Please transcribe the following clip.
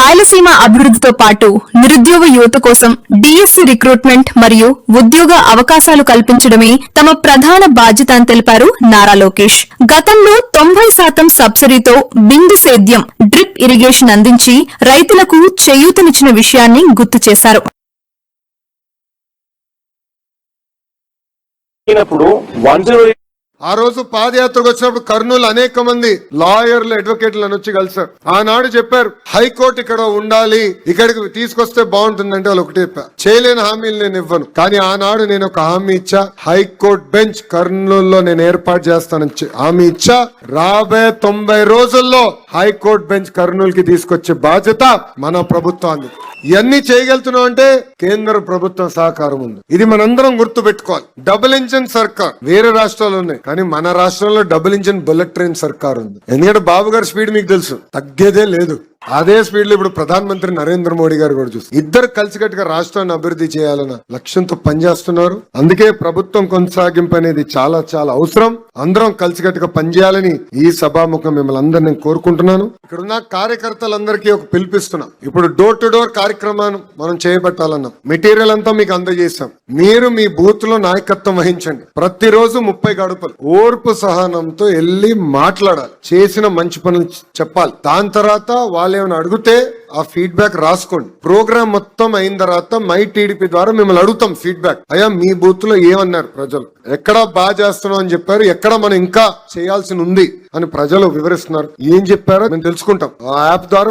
రాయలసీమ అభివృద్ధితో పాటు నిరుద్యోగ యువత కోసం డిఎస్సి రిక్రూట్మెంట్ మరియు ఉద్యోగ అవకాశాలు కల్పించడమే తమ ప్రధాన బాధ్యత అని తెలిపారు నారా లోకేష్. గతంలో 90% సబ్సిడీతో బిందు సేద్యం డ్రిప్ ఇరిగేషన్ అందించి రైతులకు చేయూతనిచ్చిన విషయాన్ని గుర్తు చేశారు. ఆ రోజు పాదయాత్రకు వచ్చినప్పుడు కర్నూలు అనేక మంది లాయర్లు అడ్వకేట్లు అని వచ్చి కలిసారు. ఆనాడు చెప్పారు హైకోర్టు ఇక్కడ ఉండాలి, ఇక్కడికి తీసుకొస్తే బాగుంటుందంటే వాళ్ళు ఒకటి చెప్పారు. చేయలేని హామీలు నేను ఇవ్వను, కానీ ఆనాడు నేను ఒక హామీ ఇచ్చా, హైకోర్టు బెంచ్ కర్నూలులో నేను ఏర్పాటు చేస్తానని హామీ ఇచ్చా. రాబోయే 90 రోజుల్లో హైకోర్టు బెంచ్ కర్నూలుకి తీసుకొచ్చే బాధ్యత మన ప్రభుత్వాన్ని. ఇవన్నీ చేయగలుగుతున్నాం అంటే కేంద్ర ప్రభుత్వం సహకారం ఉంది. ఇది మనందరం గుర్తు పెట్టుకోవాలి. డబుల్ ఇంజిన్ సర్కార్ వేరే రాష్ట్రాలు ఉన్నాయి, కానీ మన రాష్ట్రంలో డబుల్ ఇంజిన్ బుల్లెట్ ట్రైన్ సర్కార్ ఉంది. ఎందుకంటే బాబు గారి స్పీడ్ మీకు తెలుసు, తగ్గేదే లేదు. అదే స్పీడ్ లో ఇప్పుడు ప్రధానమంత్రి నరేంద్ర మోడీ గారు కూడా చూస్తారు. ఇద్దరు కలిసికట్టుగా రాష్ట్రాన్ని అభివృద్ధి చేయాలన్న లక్ష్యంతో పనిచేస్తున్నారు. అందుకే ప్రభుత్వం కొనసాగింపు అనేది చాలా చాలా అవసరం. అందరం కలిసికట్టుగా పనిచేయాలని ఈ సభాముఖం మిమ్మల్ని అందరినీ కోరుకుంటున్నాను. ఇక్కడ ఉన్న కార్యకర్తలందరికీ ఒక పిలిపిస్తున్నాం. ఇప్పుడు డోర్ టు డోర్ కార్యక్రమాన్ని మనం చేపట్టాలన్నాం. మెటీరియల్ అంతా మీకు అందజేశాం. మీరు మీ బూత్ లో నాయకత్వం వహించండి. ప్రతిరోజు 30 గడుపులు ఓర్పు సహనంతో వెళ్ళి మాట్లాడాలి, చేసిన మంచి పనులు చెప్పాలి. దాని తర్వాత వాళ్ళేమైనా అడిగితే ఆ ఫీడ్బ్యాక్ రాసుకోండి. ప్రోగ్రామ్ మొత్తం అయిన తర్వాత మై టీడీపీ ద్వారా మిమ్మల్ని అడుగుతాం ఫీడ్బ్యాక్. అయ్యా మీ బూత్ లో ఏమన్నారు ప్రజలు, ఎక్కడ బాగా చేస్తున్నాం అని చెప్పారు, ఎక్కడ మనం ఇంకా చేయాల్సి ఉంది అని ప్రజలు వివరిస్తున్నారు. ఏం చెప్పారో మేము తెలుసుకుంటాం. ఆ యాప్ ద్వారా